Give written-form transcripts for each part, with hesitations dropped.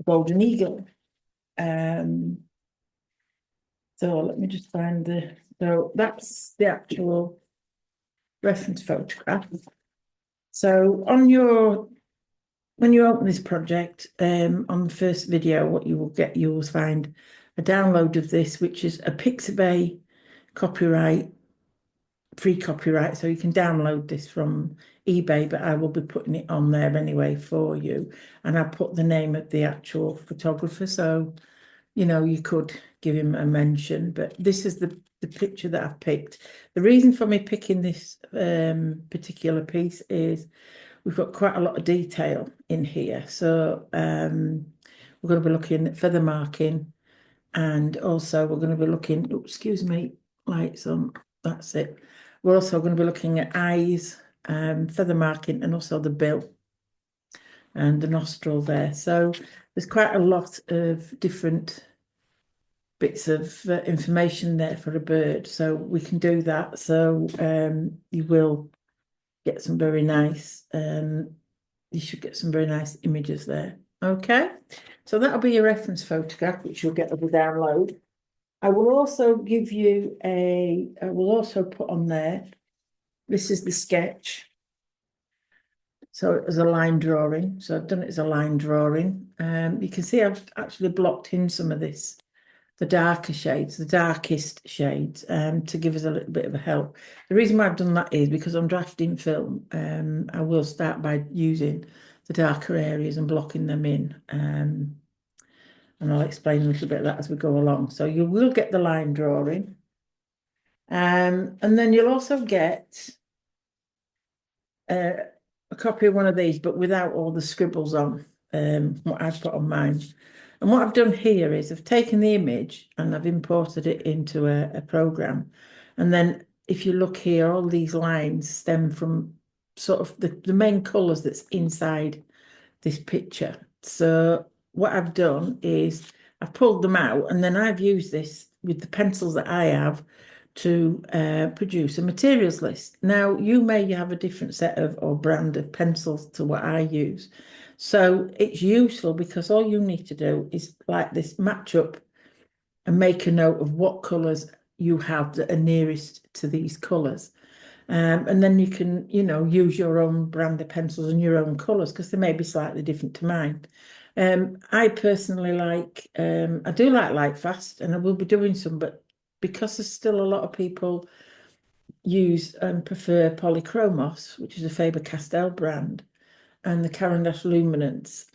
golden eagle. So let me just find so that's the actual reference photograph. So when you open this project, on the first video, what you will find a download of this, which is a Pixabay free copyright. So you can download this from eBay, but I will be putting it on there anyway for you. And I'll put the name of the actual photographer. So, you could give him a mention, but this is the picture that I've picked. The reason for me picking this particular piece is we've got quite a lot of detail in here. So we're going to be looking at feather marking, and also we're going to be looking, excuse me, lights on, that's it. We're also going to be looking at eyes, feather marking, and also the bill and the nostril there. So there's quite a lot of different bits of information there for a bird. So we can do that. So you will get some very nice, you should get some very nice images there. Okay, so that'll be your reference photograph, which you'll get as a download. I will also give you I will also put on there, this is the sketch. So it was a line drawing. So I've done it as a line drawing. You can see I've actually blocked in some of this, the darker shades, the darkest shades, to give us a little bit of a help. The reason why I've done that is because I'm drafting film. I will start by using the darker areas and blocking them in. And I'll explain a little bit of that as we go along. So you will get the line drawing. And then you'll also get a copy of one of these, but without all the scribbles on, what I've put on mine. And what I've done here is I've taken the image and I've imported it into a program. And then if you look here, all these lines stem from sort of the main colours that's inside this picture. So what I've done is I've pulled them out, and then I've used this with the pencils that I have to produce a materials list. Now, you may have a different set of or brand of pencils to what I use. So it's useful because all you need to do is like this, match up and make a note of what colours you have that are nearest to these colours. And then you can, use your own brand of pencils and your own colours because they may be slightly different to mine. I personally I do like Lightfast, and I will be doing some, but because there's still a lot of people use and prefer Polychromos, which is a Faber-Castell brand, and the Caran d'Ache luminance,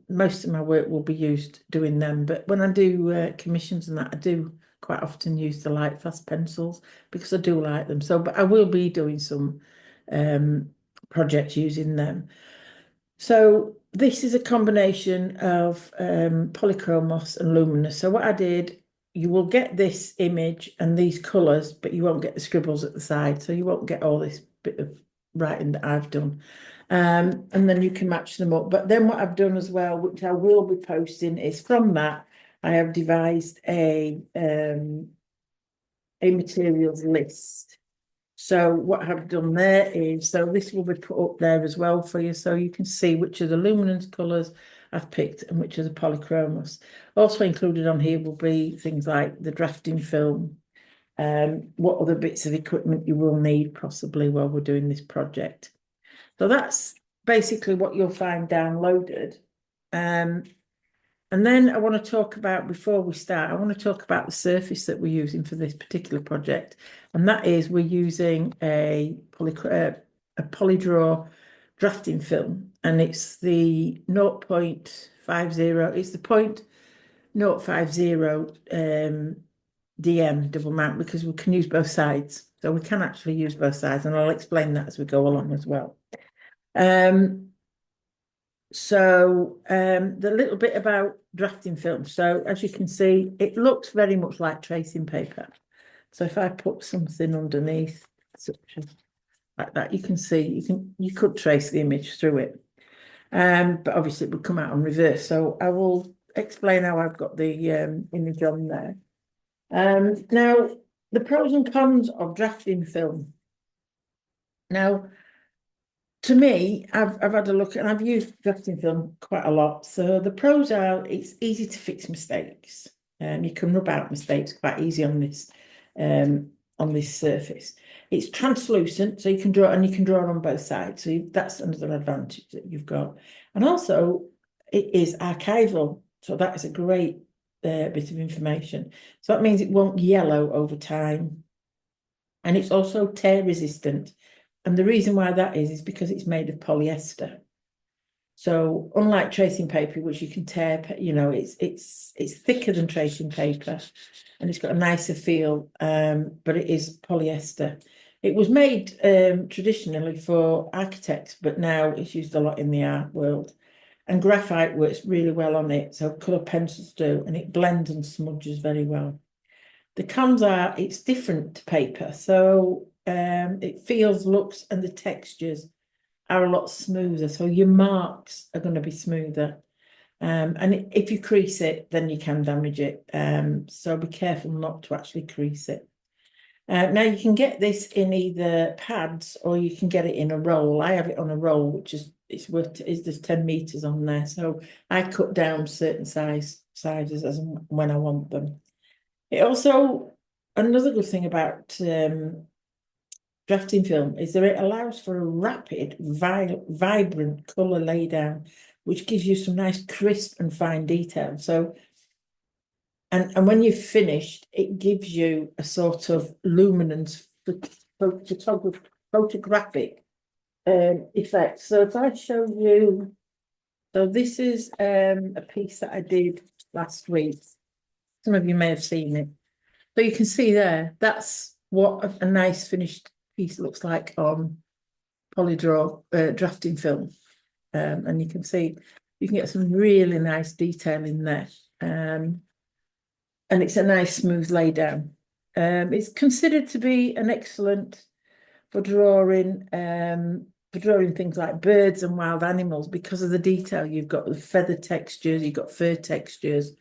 most of my work will be used doing them. But when I do commissions and that, I do quite often use the Lightfast pencils because I do like them. So, but I will be doing some projects using them. So this is a combination of Polychromos and luminous. So what I did, you will get this image and these colours, but you won't get the scribbles at the side. So you won't get all this bit of writing that I've done. And then you can match them up. But then what I've done as well, which I will be posting, is from that, I have devised a materials list. So what I've done there is, so this will be put up there as well for you, so you can see which are the luminance colours I've picked and which are the Polychromos. Also included on here will be things like the drafting film, what other bits of equipment you will need possibly while we're doing this project. So that's basically what you'll find downloaded. And then I want to talk about, before we start, I want to talk about the surface that we're using for this particular project. And that is, we're using a Polydraw drafting film, and it's the 0.50, it's the 0.050 DM double mount, because we can use both sides. So we can actually use both sides, and I'll explain that as we go along as well. The little bit about drafting film. So as you can see, it looks very much like tracing paper. So if I put something underneath, such as like that, you can see you could trace the image through it. But obviously it would come out on reverse. So I will explain how I've got the image on there. Now, the pros and cons of drafting film. Now, to me, I've had a look and I've used drafting film quite a lot. So the pros are it's easy to fix mistakes. You can rub out mistakes quite easy on this surface. It's translucent, so you can draw and you can draw on both sides. So that's another advantage that you've got. And also, it is archival, so that is a great bit of information. So that means it won't yellow over time, and it's also tear resistant. And the reason why that is because it's made of polyester. So unlike tracing paper, which you can tear, it's thicker than tracing paper, and it's got a nicer feel, but it is polyester. It was made traditionally for architects, but now it's used a lot in the art world. And graphite works really well on it, so colour pencils do, and it blends and smudges very well. The cons are it's different to paper, so it feels, looks, and the textures are a lot smoother. So your marks are going to be smoother. And if you crease it, then you can damage it. So be careful not to actually crease it. Now you can get this in either pads or you can get it in a roll. I have it on a roll, which is there's 10 meters on there. So I cut down certain sizes as and when I want them. It also, another good thing about drafting film is that it allows for a rapid, vibrant colour laydown, which gives you some nice crisp and fine detail. So, and when you've finished, it gives you a sort of luminance photographic effect. So if I show you, so this is a piece that I did last week. Some of you may have seen it. So you can see there, that's what a nice finished piece looks like on Polydraw drafting film. And you can see, you can get some really nice detail in there. And it's a nice smooth laydown. It's considered to be an excellent for drawing things like birds and wild animals because of the detail. You've got the feather textures, you've got fur textures,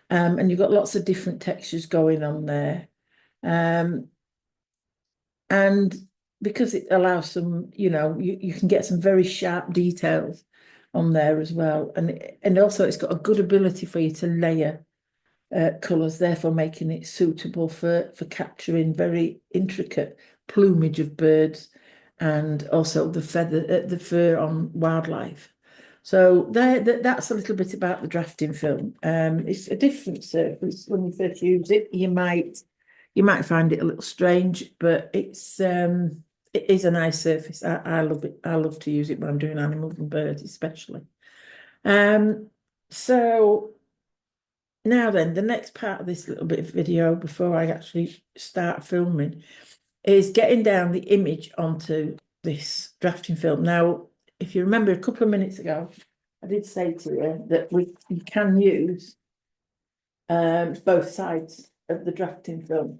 and you've got lots of different textures going on there. And because it allows some, you can get some very sharp details on there as well. And also it's got a good ability for you to layer colours, therefore making it suitable for capturing very intricate plumage of birds and also the fur on wildlife. So that's a little bit about the drafting film. It's a different surface. When you first use it, you might find it a little strange, but it is a nice surface. I love it. I love to use it when I'm doing animals and birds, especially. So now then, the next part of this little bit of video before I actually start filming is getting down the image onto this drafting film. Now, if you remember a couple of minutes ago, I did say to you that you can use both sides of the drafting film.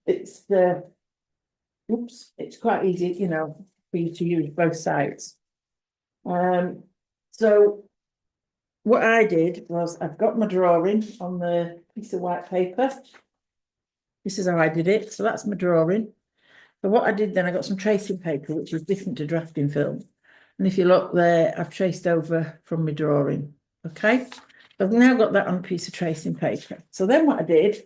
It's quite easy, for you to use both sides. So what I did was I've got my drawing on the piece of white paper. This is how I did it. So that's my drawing. So what I did then, I got some tracing paper, which is different to drafting film. And if you look there, I've traced over from my drawing. Okay. I've now got that on a piece of tracing paper. So then what I did,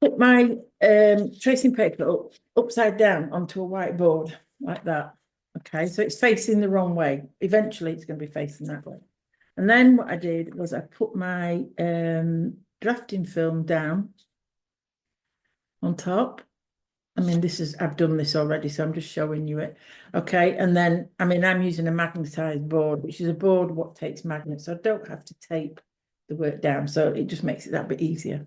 put my tracing paper upside down onto a whiteboard like that. Okay, so it's facing the wrong way. Eventually it's going to be facing that way. And then what I did was I put my drafting film down on top. I mean, I've done this already, so I'm just showing you it. Okay, and then, I'm using a magnetized board, which is a board what takes magnets, so I don't have to tape the work down, so it just makes it that bit easier.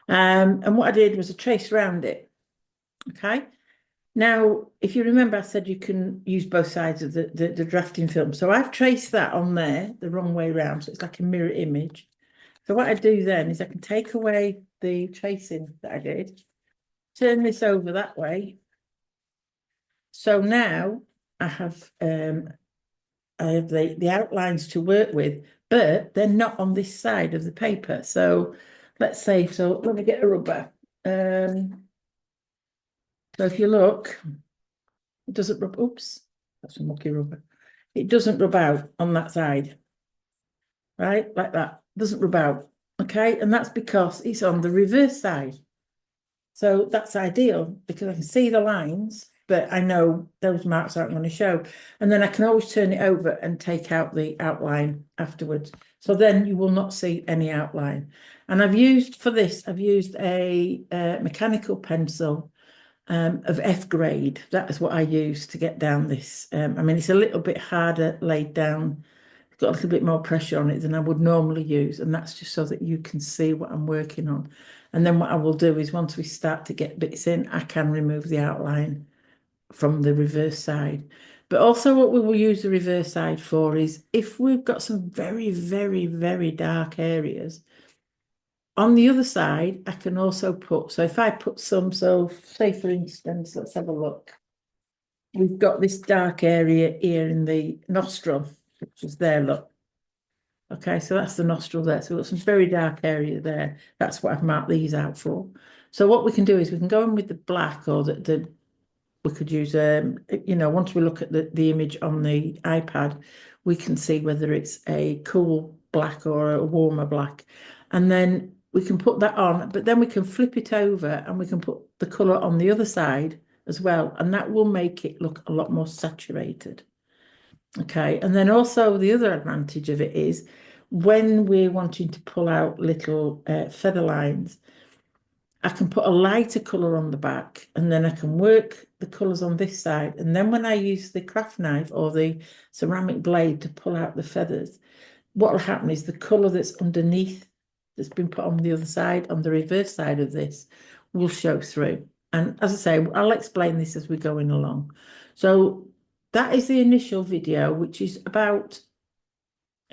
And what I did was I traced around it. Okay. Now, if you remember, I said you can use both sides of the drafting film. So I've traced that on there the wrong way around. So it's like a mirror image. So what I do then is I can take away the tracing that I did, turn this over that way. So now I have the outlines to work with, but they're not on this side of the paper. So let's say, let me get a rubber. So if you look, It doesn't rub, oops, that's some mucky rubber. It doesn't rub out on that side, right? Like that, doesn't rub out, okay? And that's because it's on the reverse side. So that's ideal because I can see the lines, but I know those marks aren't going to show. And then I can always turn it over and take out the outline afterwards. So then you will not see any outline. And I've used, for this, I've used a mechanical pencil of F grade. That is what I use to get down this. I mean, it's a little bit harder laid down. It's got a little bit more pressure on it than I would normally use. And that's just so that you can see what I'm working on. And then what I will do is once we start to get bits in, I can remove the outline from the reverse side. But also what we will use the reverse side for is if we've got some very, very, very dark areas, on the other side, I can also put, so if I put some, so say for instance, let's have a look. We've got this dark area here in the nostril, which is there, look. Okay, so that's the nostril there. So we've got some very dark area there. That's what I've marked these out for. So what we can do is we can go in with the black or the we could use once we look at the image on the iPad, we can see whether it's a cool black or a warmer black. And then we can put that on, but then we can flip it over and we can put the colour on the other side as well. And that will make it look a lot more saturated. Okay, and then also the other advantage of it is when we're wanting to pull out little feather lines, I can put a lighter colour on the back and then I can work the colours on this side. And then when I use the craft knife or the ceramic blade to pull out the feathers, what will happen is the colour that's underneath, that's been put on the other side, on the reverse side of this, will show through. And as I say, I'll explain this as we're going along. So that is the initial video, which is about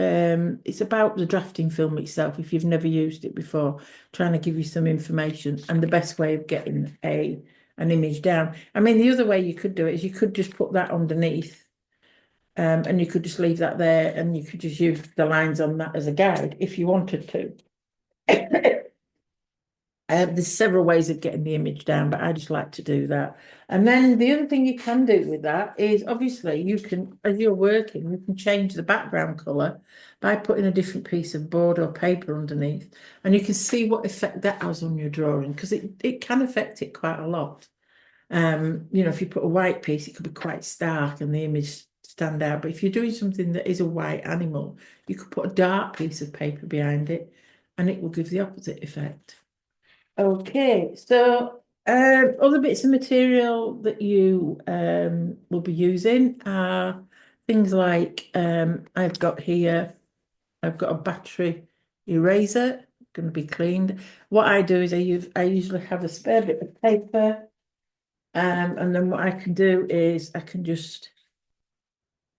it's about the drafting film itself. If you've never used it before, trying to give you some information and the best way of getting an image down. I mean, the other way you could do it is you could just put that underneath, and you could just leave that there, and you could just use the lines on that as a guide if you wanted to. There's several ways of getting the image down, but I just like to do that. And then the other thing you can do with that is obviously you can, as you're working, you can change the background colour by putting a different piece of board or paper underneath. And you can see what effect that has on your drawing, because it can affect it quite a lot. If you put a white piece, it could be quite stark and the image stand out. But if you're doing something that is a white animal, you could put a dark piece of paper behind it and it will give the opposite effect. Okay, so other bits of material that you will be using are things like I've got a battery eraser going to be cleaned. What I do is I usually have a spare bit of paper, and then what I can do is I can just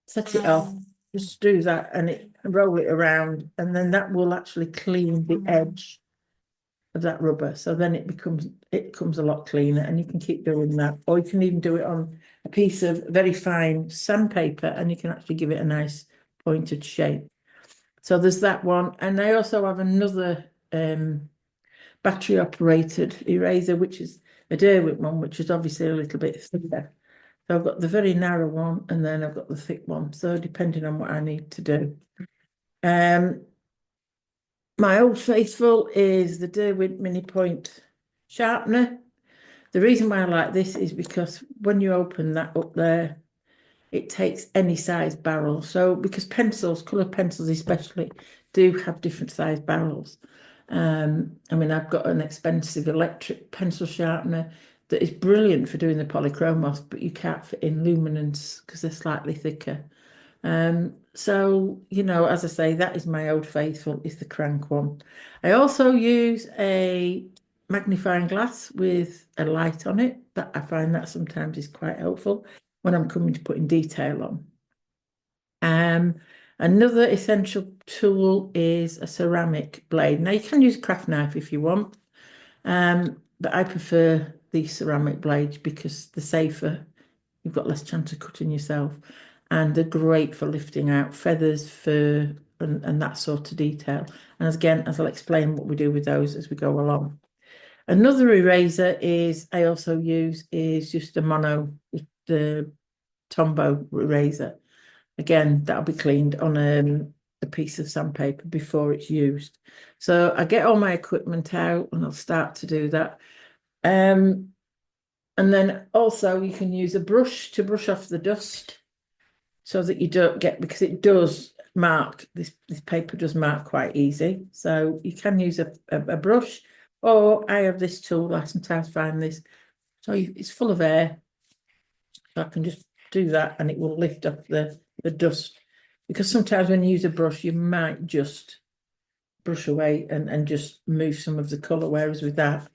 set it off, just do that, and roll it around, and then that will actually clean the edge of that rubber. So then it comes a lot cleaner, and you can keep doing that. Or you can even do it on a piece of very fine sandpaper and you can actually give it a nice pointed shape. So there's that one. And I also have another battery operated eraser, which is a Derwent one, which is obviously a little bit thicker. So I've got the very narrow one and then I've got the thick one. So depending on what I need to do. My old faithful is the Derwent Mini Point sharpener. The reason why I like this is because when you open that up there, it takes any size barrel. So because pencils, coloured pencils especially, do have different size barrels. I mean, I've got an expensive electric pencil sharpener that is brilliant for doing the polychromos, but you can't fit in luminance because they're slightly thicker. So, as I say, that is my old faithful, is the crank one. I also use a magnifying glass with a light on it. That I find that sometimes is quite helpful when I'm coming to putting detail on. Another essential tool is a ceramic blade. Now you can use a craft knife if you want, but I prefer the ceramic blades because they're safer. You've got less chance of cutting yourself. And they're great for lifting out feathers, fur, and that sort of detail. And again, as I'll explain what we do with those as we go along. Another eraser I also use is just a mono, the Tombow eraser. Again, that'll be cleaned on a piece of sandpaper before it's used. So I get all my equipment out and I'll start to do that. And then also you can use a brush to brush off the dust so that you don't get, because it does mark, this paper does mark quite easy. So you can use a brush, or I have this tool, I sometimes find this. So it's full of air. So I can just do that and it will lift up the dust. Because sometimes when you use a brush, you might just brush away and just move some of the colour, whereas with that,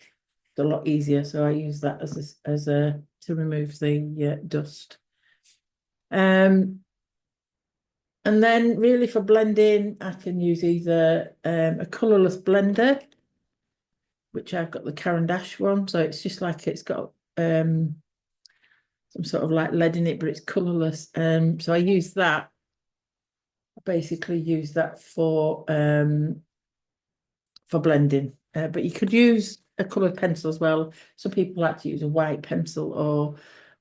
it's a lot easier. So I use that as a to remove the dust. And then really for blending, I can use either a colourless blender, which I've got the Caran d'Ache one. So it's just like it's got some sort of like lead in it, but it's colourless. So I use that. I basically use that for blending. But you could use a coloured pencil as well. Some people like to use a white pencil or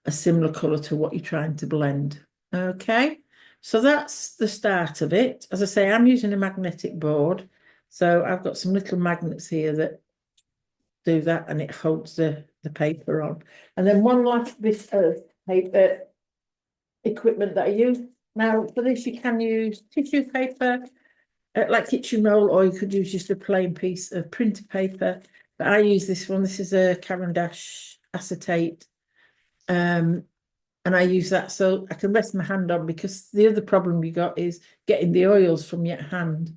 a similar colour to what you're trying to blend. Okay, so that's the start of it. As I say, I'm using a magnetic board. So I've got some little magnets here that do that, and it holds the paper on. And then one last bit of paper equipment that I use. Now, for this, you can use tissue paper, like kitchen roll, or you could use just a plain piece of printer paper. But I use this one. This is a Caran d'Ache acetate. And I use that so I can rest my hand on, because the other problem you got is getting the oils from your hand,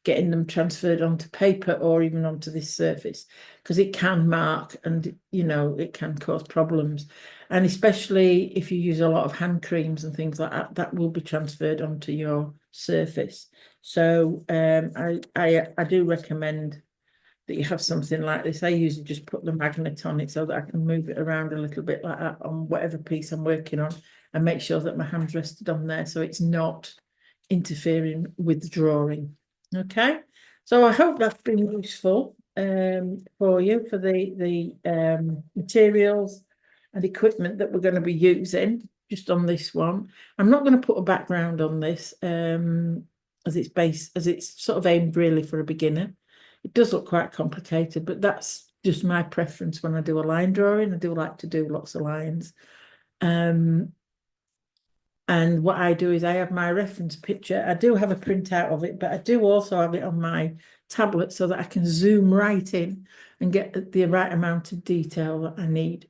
getting them transferred onto paper or even onto this surface, because it can mark and, it can cause problems. And especially if you use a lot of hand creams and things like that, that will be transferred onto your surface. So I do recommend that you have something like this. I usually just put the magnet on it so that I can move it around a little bit like that on whatever piece I'm working on, and make sure that my hand's rested on there so it's not interfering with the drawing. Okay, so I hope that's been useful for you, for the materials and equipment that we're going to be using just on this one. I'm not going to put a background on this as it's sort of aimed really for a beginner. It does look quite complicated, but that's just my preference when I do a line drawing. I do like to do lots of lines. And what I do is I have my reference picture. I do have a printout of it, but I do also have it on my tablet so that I can zoom right in and get the right amount of detail that I need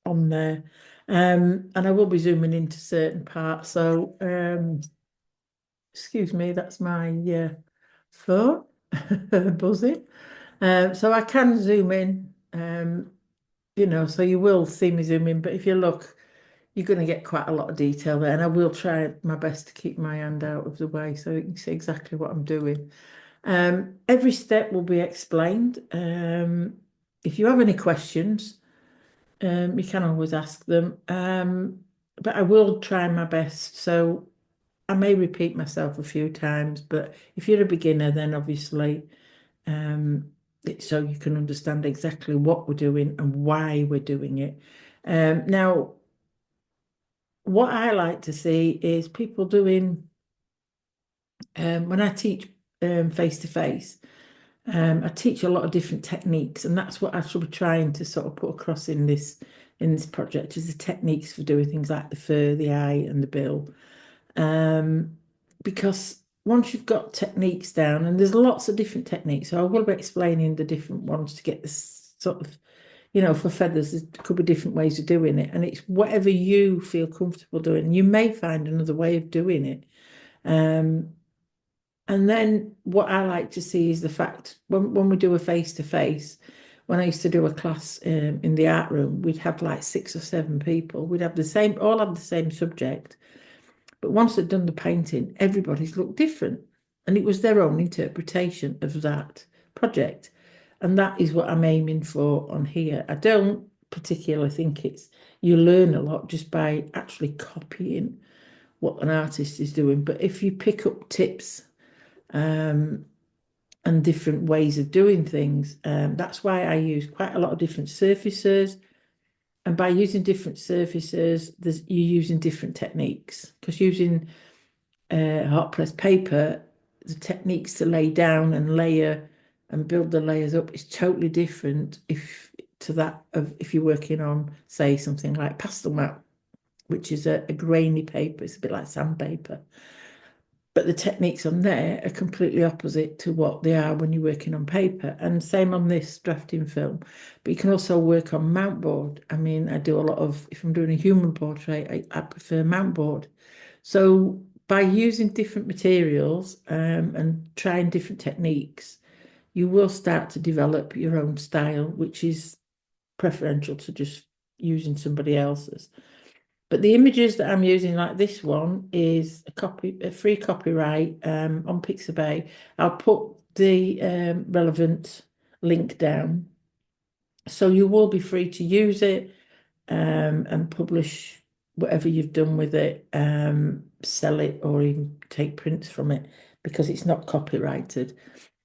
on there. And I will be zooming into certain parts. So, excuse me, that's my phone buzzing. So I can zoom in, so you will see me zoom in, but if you look, you're going to get quite a lot of detail there, and I will try my best to keep my hand out of the way so you can see exactly what I'm doing. Every step will be explained. If you have any questions, you can always ask them, but I will try my best. So I may repeat myself a few times, but if you're a beginner, then obviously so you can understand exactly what we're doing and why we're doing it. Now, what I like to see is people doing, when I teach face to face, I teach a lot of different techniques, and that's what I shall be trying to sort of put across in this project, is the techniques for doing things like the fur, the eye, and the bill. Because once you've got techniques down, and there's lots of different techniques, so I will be explaining the different ones to get this sort of, for feathers, there could be different ways of doing it, and it's whatever you feel comfortable doing. You may find another way of doing it. And then what I like to see is the fact when we do a face-to-face, when I used to do a class in the art room, we'd have like 6 or 7 people. We'd have all have the same subject. But once they'd done the painting, everybody's looked different. And it was their own interpretation of that project. And that is what I'm aiming for on here. I don't particularly think you learn a lot just by actually copying what an artist is doing. But if you pick up tips and different ways of doing things, that's why I use quite a lot of different surfaces. And by using different surfaces, you're using different techniques. Because using hot press paper, the techniques to lay down and layer and build the layers up is totally different if you're working on, say, something like pastel mat, which is a grainy paper. It's a bit like sandpaper. But the techniques on there are completely opposite to what they are when you're working on paper. And same on this drafting film. But you can also work on mount board. I mean, I do a lot of, if I'm doing a human portrait, I prefer mount board. So by using different materials and trying different techniques, you will start to develop your own style, which is preferential to just using somebody else's. But the images that I'm using, like this one, is a free copyright on Pixabay. I'll put the relevant link down, so you will be free to use it and publish whatever you've done with it, sell it, or even take prints from it, because it's not copyrighted.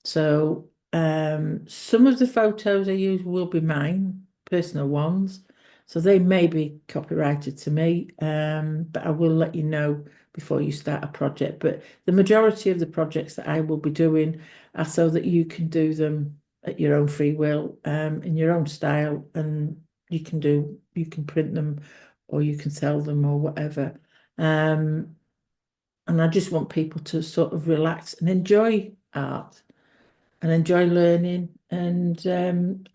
So some of the photos I use will be mine, personal ones. So they may be copyrighted to me, but I will let you know before you start a project. But the majority of the projects that I will be doing are so that you can do them at your own free will, in your own style, and you can print them or you can sell them or whatever. And I just want people to sort of relax and enjoy art and enjoy learning and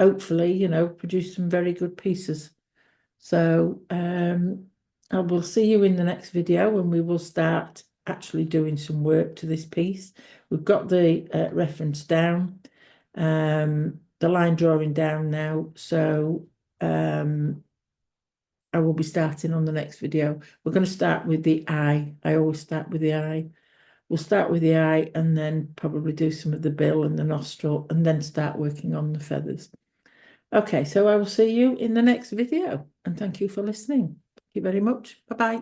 hopefully, produce some very good pieces. So I will see you in the next video, and we will start actually doing some work to this piece. We've got the reference down, the line drawing down now. So I will be starting on the next video. We're going to start with the eye. I always start with the eye. We'll start with the eye and then probably do some of the bill and the nostril and then start working on the feathers. Okay, so I will see you in the next video, and thank you for listening. Thank you very much. Bye-bye.